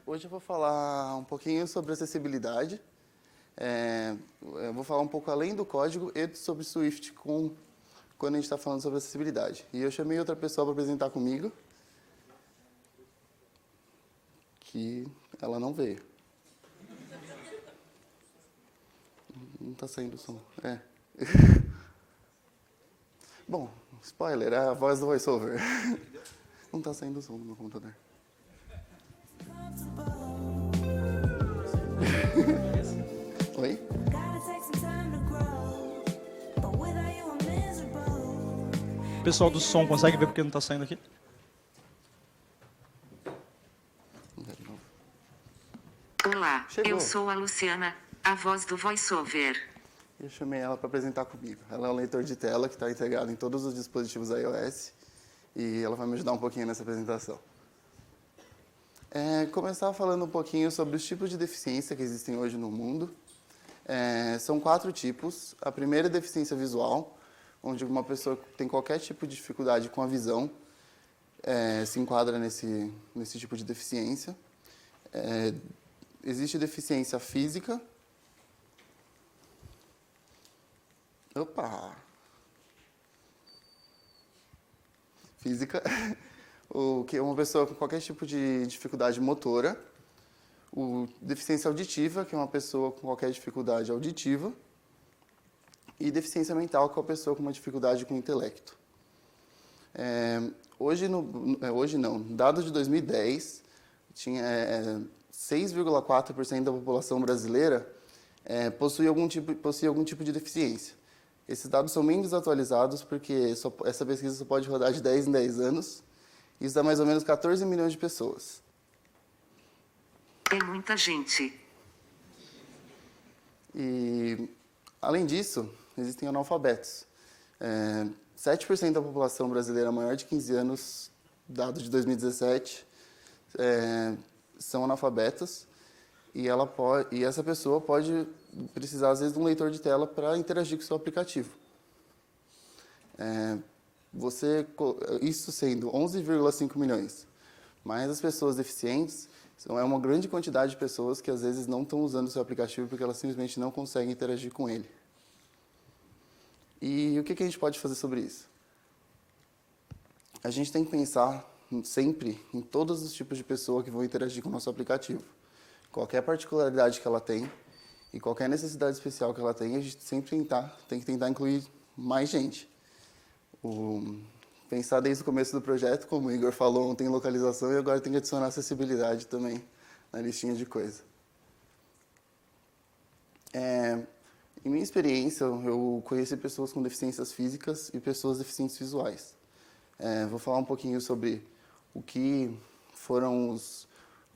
Hoje eu vou falar um pouquinho sobre acessibilidade. Eu vou falar um pouco além do código e sobre Swift quando a gente está falando sobre acessibilidade. E eu chamei outra pessoa para apresentar comigo, que ela não veio. Não está saindo o som. Bom, spoiler, é a voz do VoiceOver. Não está saindo o som no meu computador. Oi? O pessoal do som consegue ver porque não está saindo aqui? Olá, Chegou. eu sou a Luciana, a voz do VoiceOver. Eu chamei ela para apresentar comigo. Ela é um leitor de tela que está integrado em todos os dispositivos iOS e ela vai me ajudar um pouquinho nessa apresentação. Começar falando um pouquinho sobre os tipos de deficiência que existem hoje no mundo. São 4 tipos. A primeira é deficiência visual, onde uma pessoa que tem qualquer tipo de dificuldade com a visão se enquadra nesse tipo de deficiência. Existe deficiência física. Física, que é uma pessoa com qualquer tipo de dificuldade motora. Deficiência auditiva, que é uma pessoa com qualquer dificuldade auditiva. E deficiência mental, que é uma pessoa com uma dificuldade com o intelecto. Hoje não, dados de 2010, tinha 6,4% da população brasileira possui algum tipo de deficiência. Esses dados são bem desatualizados porque essa pesquisa só pode rodar de 10 em 10 anos. Isso dá mais ou menos 14 milhões de pessoas. É muita gente. E, além disso, existem analfabetos. 7% da população brasileira maior de 15 anos, dados de 2017, são analfabetas. E essa pessoa pode precisar, às vezes, de um leitor de tela para interagir com o seu aplicativo. Isso sendo 11,5 milhões. Mas as pessoas deficientes é uma grande quantidade de pessoas que, às vezes, não estão usando o seu aplicativo porque elas simplesmente não conseguem interagir com ele. E o que a gente pode fazer sobre isso? A gente tem que pensar sempre em todos os tipos de pessoa que vão interagir com o nosso aplicativo. Qualquer particularidade que ela tem e qualquer necessidade especial que ela tem, a gente sempre tem que tentar incluir mais gente. Pensar desde o começo do projeto, como o Igor falou, não tem localização e agora tem que adicionar acessibilidade também na listinha de coisa. Em minha experiência, eu conheci pessoas com deficiências físicas e pessoas deficientes visuais. Vou falar um pouquinho sobre o que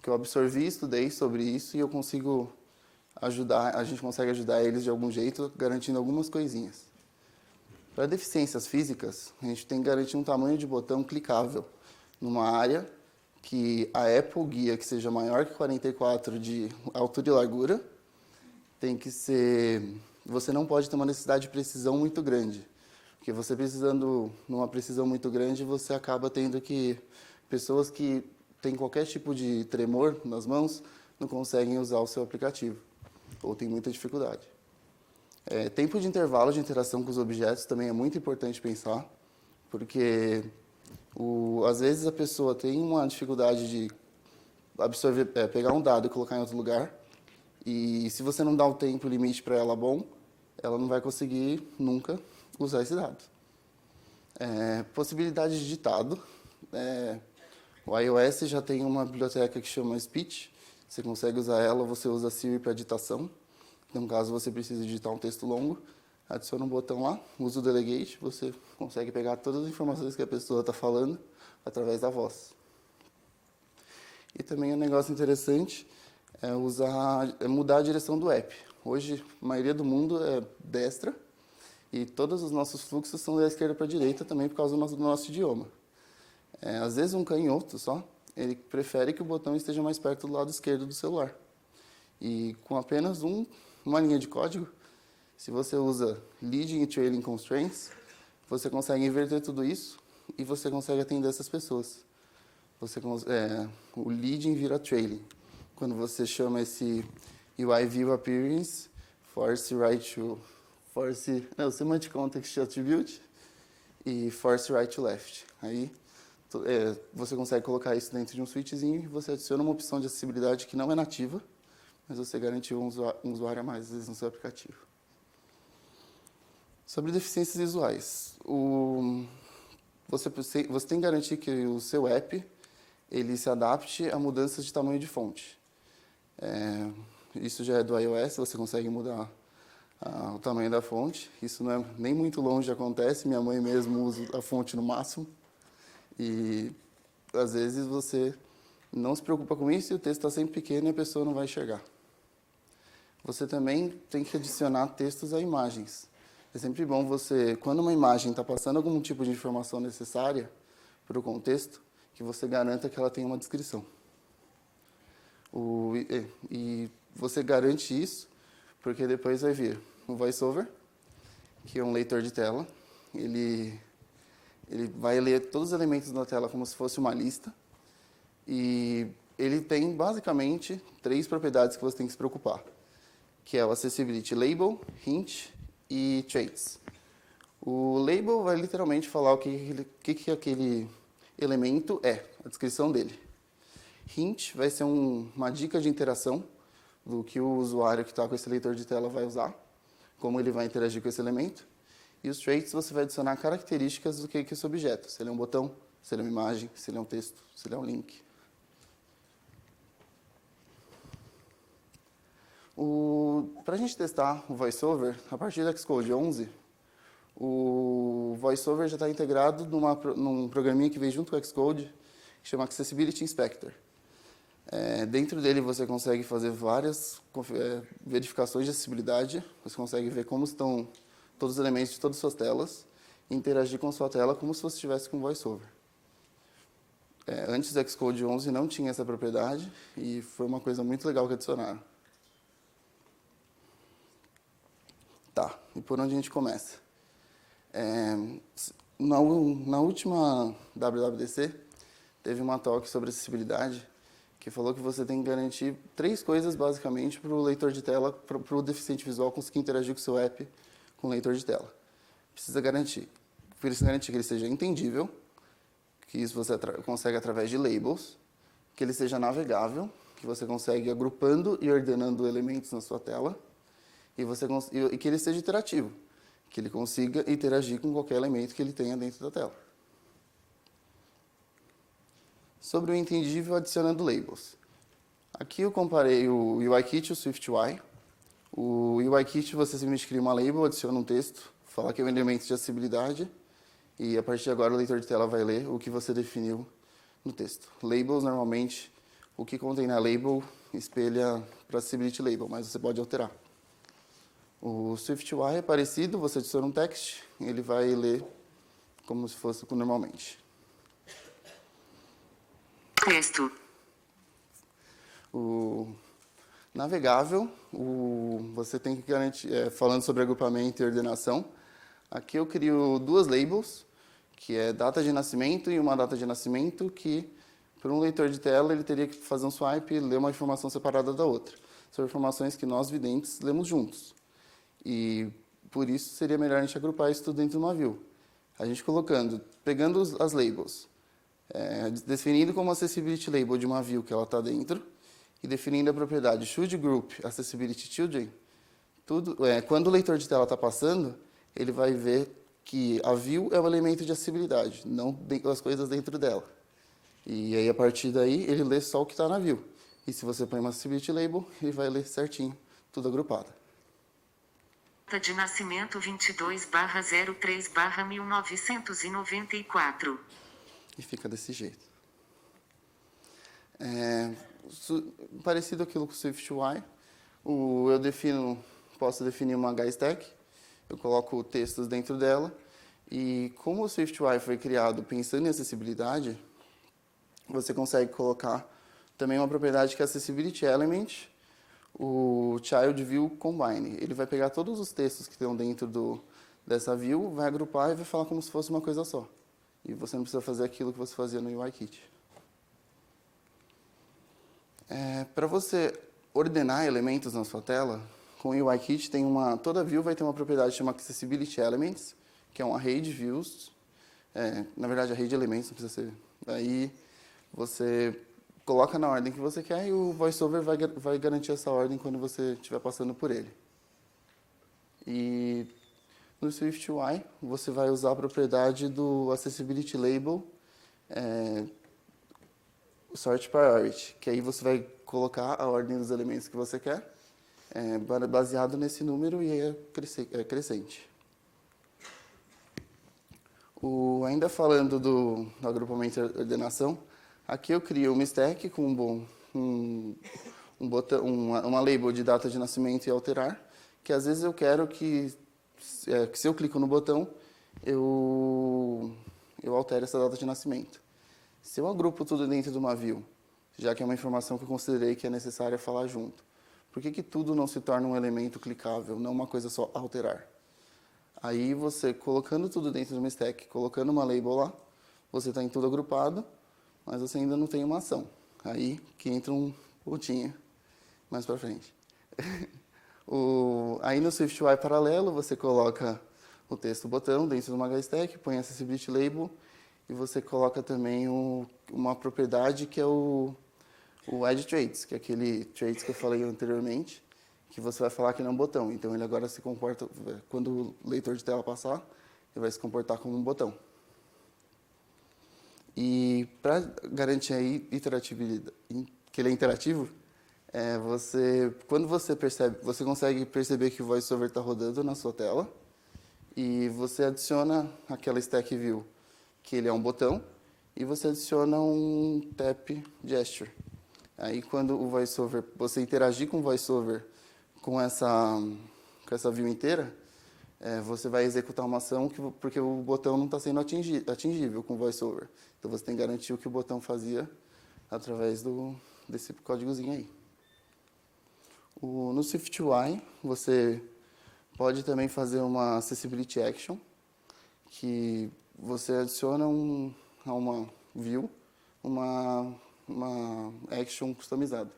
eu absorvi e estudei sobre isso e a gente consegue ajudar eles de algum jeito, garantindo algumas coisinhas. Para deficiências físicas, a gente tem que garantir um tamanho de botão clicável numa área que a Apple guia que seja maior que 44 de altura e largura. Você não pode ter uma necessidade de precisão muito grande, porque você precisando numa precisão muito grande, você acaba tendo que pessoas que têm qualquer tipo de tremor nas mãos não conseguem usar o seu aplicativo ou têm muita dificuldade. Tempo de intervalo de interação com os objetos também é muito importante pensar, porque às vezes a pessoa tem uma dificuldade de absorver, pegar um dado e colocar em outro lugar, e se você não dá o tempo limite para ela bom, ela não vai conseguir nunca usar esse dado. Possibilidade de ditado. O iOS já tem uma biblioteca que chama Speech, você consegue usar ela, você usa a Siri para ditação. Então, caso você precise digitar um texto longo, adiciona um botão lá, usa o Delegate, você consegue pegar todas as informações que a pessoa está falando através da voz. E também um negócio interessante é mudar a direção do app. Hoje, a maioria do mundo é destra e todos os nossos fluxos são da esquerda para a direita também por causa do nosso idioma. Às vezes, um canhoto só, ele prefere que o botão esteja mais perto do lado esquerdo do celular. E com apenas uma linha de código, se você usa Leading e Trailing Constraints, você consegue inverter tudo isso e você consegue atender essas pessoas. o leading vira trailing. Quando você chama esse UI View Appearance, Semantic Context Attribute e Force Right to Left. Aí você consegue colocar isso dentro de um switchzinho e você adiciona uma opção de acessibilidade que não é nativa, mas você garantiu um usuário a mais, às vezes, no seu aplicativo. Sobre deficiências visuais. Você tem que garantir que o seu app ele se adapte a mudanças de tamanho de fonte. Isso já é do iOS, você consegue mudar o tamanho da fonte. Isso não é nem muito longe acontece, minha mãe mesmo usa a fonte no máximo. E, às vezes, você não se preocupa com isso e o texto está sempre pequeno e a pessoa não vai enxergar. Você também tem que adicionar textos a imagens. É sempre bom você, quando uma imagem está passando algum tipo de informação necessária para o contexto, que você garanta que ela tenha uma descrição. E você garante isso porque depois vai vir o VoiceOver, que é um leitor de tela. Ele vai ler todos os elementos da tela como se fosse uma lista. E ele tem, basicamente, 3 propriedades que você tem que se preocupar, que é o Accessibility Label, Hint e Traits. O label vai literalmente falar o que aquele elemento é, a descrição dele. Hint vai ser uma dica de interação do que o usuário que está com esse leitor de tela vai usar, como ele vai interagir com esse elemento. E os traits você vai adicionar características do que é esse objeto. Se ele é um botão, se ele é uma imagem, se ele é um texto, se ele é um link. Para a gente testar o VoiceOver, a partir do Xcode 11, o VoiceOver já está integrado num programinha que vem junto com o Xcode, que chama Accessibility Inspector. Dentro dele você consegue fazer várias verificações de acessibilidade, você consegue ver como estão todos os elementos de todas as suas telas e interagir com a sua tela como se você estivesse com o VoiceOver. Antes do Xcode 11 não tinha essa propriedade e foi uma coisa muito legal que adicionaram. Tá, e por onde a gente começa? Na última WWDC, teve uma talk sobre acessibilidade que falou que você tem que garantir 3 coisas, basicamente, para o leitor de tela, para o deficiente visual conseguir interagir com o seu app com o leitor de tela. Precisa garantir que ele seja entendível, que isso você consegue através de labels, que ele seja navegável, que você consegue agrupando e ordenando elementos na sua tela, e que ele seja interativo, que ele consiga interagir com qualquer elemento que ele tenha dentro da tela. Sobre o entendível adicionando labels. Aqui eu comparei o UIKit e o SwiftUI. O UIKit você simplesmente cria uma label, adiciona um texto, fala que é um elemento de acessibilidade, e a partir de agora o leitor de tela vai ler o que você definiu no texto. Labels, normalmente, o que contém na label espelha para Accessibility Label, mas você pode alterar. O SwiftUI é parecido, você adiciona um text, ele vai ler como se fosse normalmente. Texto. O navegável, você tem que garantir, falando sobre agrupamento e ordenação, aqui eu crio 2 labels, que é data de nascimento e uma data de nascimento, que para um leitor de tela ele teria que fazer um swipe e ler uma informação separada da outra. São informações que nós, videntes, lemos juntos. E por isso seria melhor a gente agrupar isso tudo dentro de uma view. A gente pegando as labels, definindo como Accessibility Label de uma view que ela está dentro, e definindo a propriedade should group Accessibility Children, quando o leitor de tela está passando, ele vai ver que a view é um elemento de acessibilidade, não as coisas dentro dela. E aí, a partir daí, ele lê só o que está na view. E se você põe uma Accessibility Label, ele vai ler certinho, tudo agrupado. Data de nascimento 22/03/1994. E fica desse jeito. Parecido aquilo com o SwiftUI, posso definir uma HStack, eu coloco textos dentro dela, e como o SwiftUI foi criado pensando em acessibilidade, você consegue colocar também uma propriedade que é Accessibility Element, o Child View Combine. Ele vai pegar todos os textos que estão dentro dessa view, vai agrupar e vai falar como se fosse uma coisa só. E você não precisa fazer aquilo que você fazia no UIKit. Para você ordenar elementos na sua tela, com o UIKit toda view vai ter uma propriedade chamada Accessibility Elements, que é um array de views. Na verdade, array de elementos, não precisa ser. Aí você coloca na ordem que você quer e o VoiceOver vai garantir essa ordem quando você estiver passando por ele. E no SwiftUI, você vai usar a propriedade do Accessibility Label Sort Priority, que aí você vai colocar a ordem dos elementos que você quer, baseado nesse número e é crescente. Ainda falando do agrupamento e ordenação, aqui eu crio uma stack com uma label de data de nascimento e alterar, que às vezes eu quero que se eu clico no botão, eu altere essa data de nascimento. Se eu agrupo tudo dentro de uma view, já que é uma informação que eu considerei que é necessária falar junto, por que tudo não se torna um elemento clicável, não uma coisa só alterar? Aí você, colocando tudo dentro de uma stack, colocando uma label lá, você está em tudo agrupado, mas você ainda não tem uma ação. Aí que entra um pontinho mais para frente. Aí no SwiftUI paralelo, você coloca o texto botão dentro de uma HStack, põe Accessibility Label, e você coloca também uma propriedade que é o Add Traits, que é aquele traits que eu falei anteriormente, que você vai falar que não é um botão. Então, ele agora se comporta, quando o leitor de tela passar, ele vai se comportar como um botão. E para garantir a interatividade, que ele é interativo, quando você percebe, você consegue perceber que o VoiceOver está rodando na sua tela, e você adiciona aquela stack view, que ele é um botão, e você adiciona um tap gesture. Aí, quando o VoiceOver, você interagir com o VoiceOver com essa view inteira, você vai executar uma ação porque o botão não está sendo atingível com o VoiceOver. Então, você tem que garantir o que o botão fazia através desse códigozinho aí. No SwiftUI, você pode também fazer uma Accessibility Action, que você adiciona a uma view uma action customizada.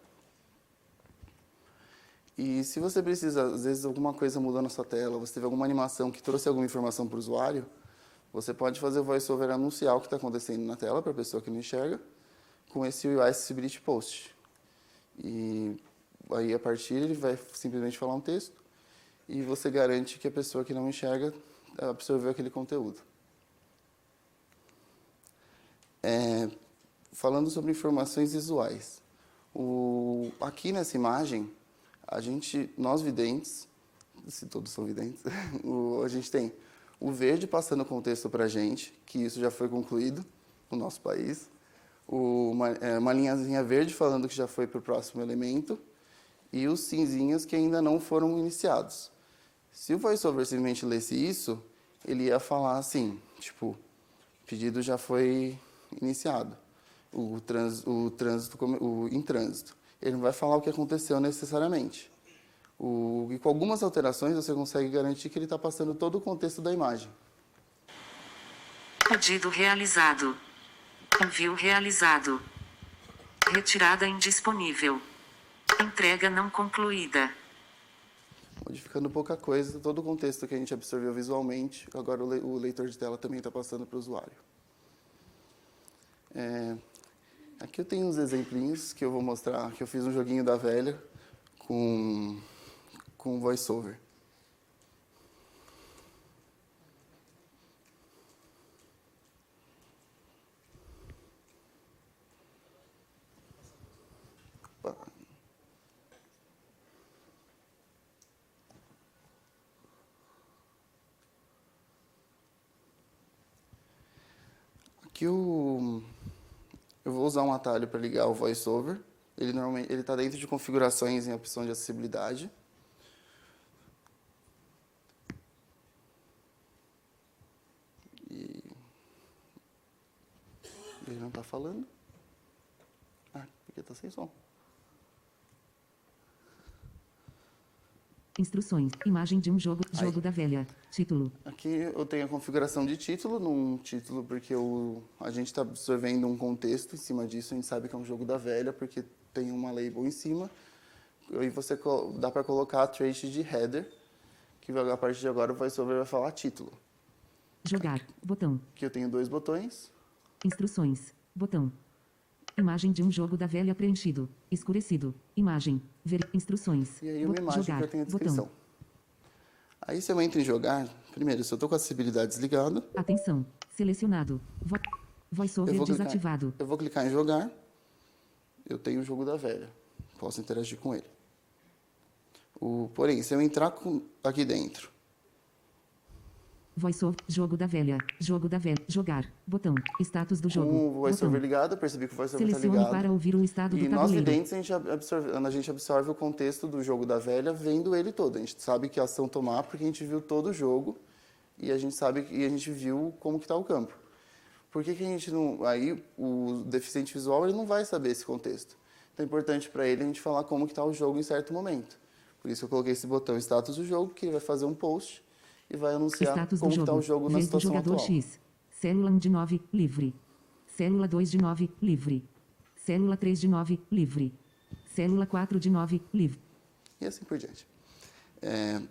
E se você precisa, às vezes alguma coisa mudou na sua tela, você teve alguma animação que trouxe alguma informação para o usuário, você pode fazer o VoiceOver anunciar o que está acontecendo na tela para a pessoa que não enxerga, com esse UI Accessibility Post. E aí, a partir, ele vai simplesmente falar um texto e você garante que a pessoa que não enxerga absorveu aquele conteúdo. Falando sobre informações visuais. Aqui nessa imagem, nós videntes, se todos são videntes, a gente tem o verde passando contexto para a gente, que isso já foi concluído no nosso país. Uma linhazinha verde falando que já foi para o próximo elemento. E os cinzinhos que ainda não foram iniciados. Se o VoiceOver simplesmente lesse isso, ele ia falar assim, tipo, o pedido já foi iniciado, em trânsito. Ele não vai falar o que aconteceu necessariamente. E com algumas alterações, você consegue garantir que ele está passando todo o contexto da imagem. Pedido realizado. Envio realizado. Retirada indisponível. Entrega não concluída. Modificando pouca coisa, todo o contexto que a gente absorveu visualmente, agora o leitor de tela também está passando para o usuário. Aqui eu tenho uns exemplinhos que eu vou mostrar, que eu fiz um joguinho da velha com VoiceOver. Aqui eu vou usar um atalho para ligar o VoiceOver. Ele está dentro de configurações em opção de acessibilidade. E ele não está falando. Porque está sem som. Instruções. Imagem de um jogo. Jogo da velha. Título. Aqui eu tenho a configuração de título, num título porque a gente está absorvendo um contexto em cima disso, a gente sabe que é um jogo da velha, porque tem uma label em cima, e dá para colocar a trace de header, que a partir de agora o VoiceOver vai falar título. Jogar. Botão. Aqui eu tenho 2 botões. Instruções. Botão. Imagem de um jogo da velha preenchido. Escurecido. Imagem. Ver. Instruções. E aí uma imagem jogar. que eu tenho a Botão. descrição. Aí se eu entro em jogar, primeiro, se eu estou com a acessibilidade desligada, Atenção. Selecionado. VoiceOver desativado. eu vou clicar em jogar, eu tenho o jogo da velha, posso interagir com ele. Porém, se eu entrar aqui dentro, VoiceOver. Jogo da velha. Jogo da velha. Jogar. Botão. Status do jogo. com o VoiceOver Botão. ligado, eu percebi que o VoiceOver está Selecione ligado. para ouvir o estado do E nós tabuleiro. videntes, a gente absorve o contexto do jogo da velha vendo ele todo. A gente sabe que ação tomar porque a gente viu todo o jogo e a gente viu como que está o campo. Por que a gente não... Aí o deficiente visual ele não vai saber esse contexto. Então é importante para ele a gente falar como que está o jogo em certo momento. Por isso eu coloquei esse botão status do jogo, que ele vai fazer um post e vai anunciar Status como do está o jogo. jogo na Vez do situação jogador atual. X. Célula 1 de 9, livre. Célula 2 de 9, livre. Célula 3 de 9, livre. Célula 4 de 9, livre. E assim por diante.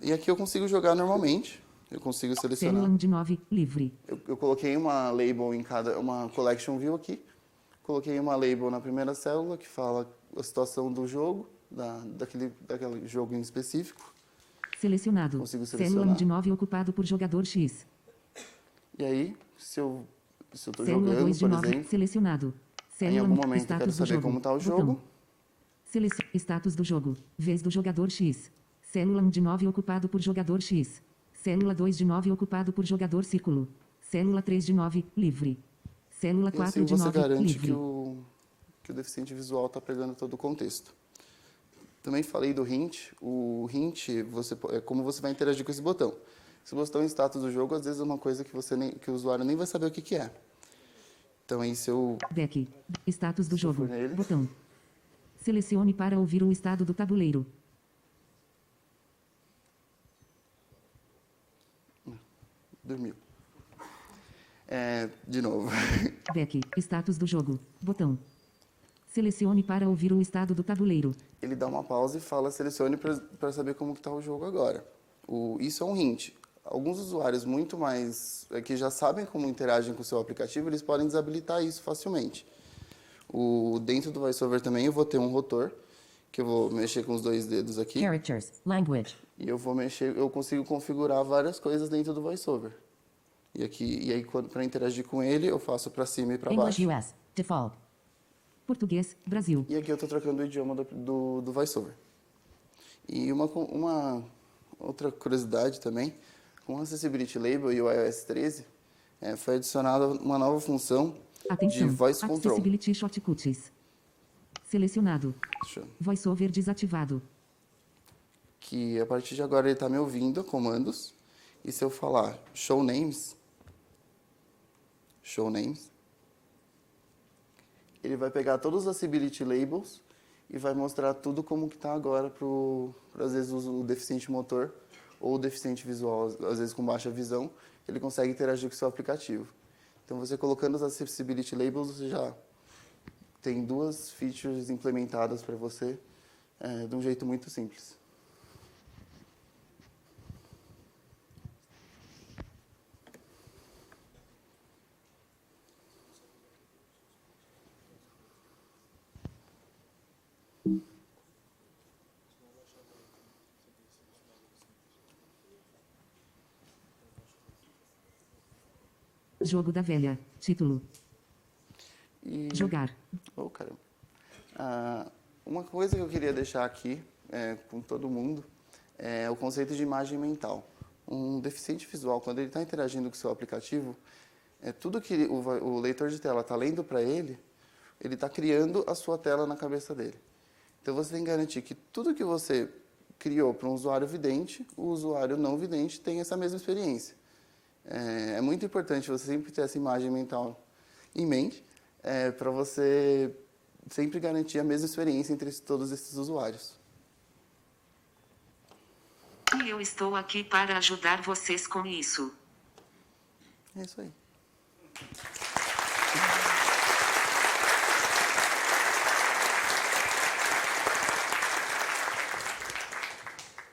E aqui eu consigo jogar normalmente. Eu consigo selecionar. Célula 1 de 9, livre. Eu coloquei uma label em uma collection view aqui. Coloquei uma label na primeira célula que fala a situação do jogo, daquele jogo em específico. Selecionado. Consigo Célula 1 selecionar. de 9 ocupado por jogador X. E aí, se eu estou Célula jogando, 2 de por 9, exemplo, selecionado. em Célula algum 1, momento eu status quero do saber jogo. como está o Botão. jogo, Status do jogo. Vez do jogador X. Célula 1 de 9 ocupado por jogador X. Célula 2 de 9 ocupado por jogador círculo. Célula 3 de 9, livre. Célula e 4 assim de você 9, garante livre. que o deficiente visual está pegando todo o contexto. Também falei do hint. O hint é como você vai interagir com esse botão. Esse botão em status do jogo, às vezes é uma coisa que o usuário nem vai saber o que é. Então aí se eu... Back. Status do jogo. for nele. Botão. Selecione para ouvir o estado do tabuleiro. Dormiu. De novo. Back. Status do jogo. Botão. Selecione para ouvir o estado do tabuleiro. Ele dá uma pausa e fala selecione para saber como está o jogo agora. Isso é um hint. Alguns usuários muito mais que já sabem como interagem com o seu aplicativo, eles podem desabilitar isso facilmente. Dentro do VoiceOver também eu vou ter um rotor, que eu vou mexer com os 2 dedos aqui. Characters. Language. E eu consigo configurar várias coisas dentro do VoiceOver. E aí para interagir com ele, eu faço para cima e para English baixo. US. Default. Português, Brasil. E aqui eu estou trocando o idioma do VoiceOver. E uma outra curiosidade também, com o Accessibility Label e o iOS 13, foi adicionada uma nova função Atenção. de Voice Control. Accessibility Shortcuts. Selecionado. Deixa eu- VoiceOver desativado. Que a partir de agora ele está me ouvindo, comandos, e se eu falar show names, ele vai pegar todos os Accessibility Labels e vai mostrar tudo como que está agora para, às vezes, o deficiente motor ou o deficiente visual, às vezes com baixa visão, ele consegue interagir com o seu aplicativo. Então, você colocando os Accessibility Labels, você já tem 2 features implementadas para você de um jeito muito simples. Jogo da velha. Título. E... Jogar. Oh, caramba. Uma coisa que eu queria deixar aqui com todo mundo é o conceito de imagem mental. Um deficiente visual, quando ele está interagindo com o seu aplicativo, tudo que o leitor de tela está lendo para ele está criando a sua tela na cabeça dele. Então, você tem que garantir que tudo que você criou para um usuário vidente, o usuário não vidente tem essa mesma experiência. É muito importante você sempre ter essa imagem mental em mente, para você sempre garantir a mesma experiência entre todos esses usuários. E eu estou aqui para ajudar vocês com isso. É isso aí.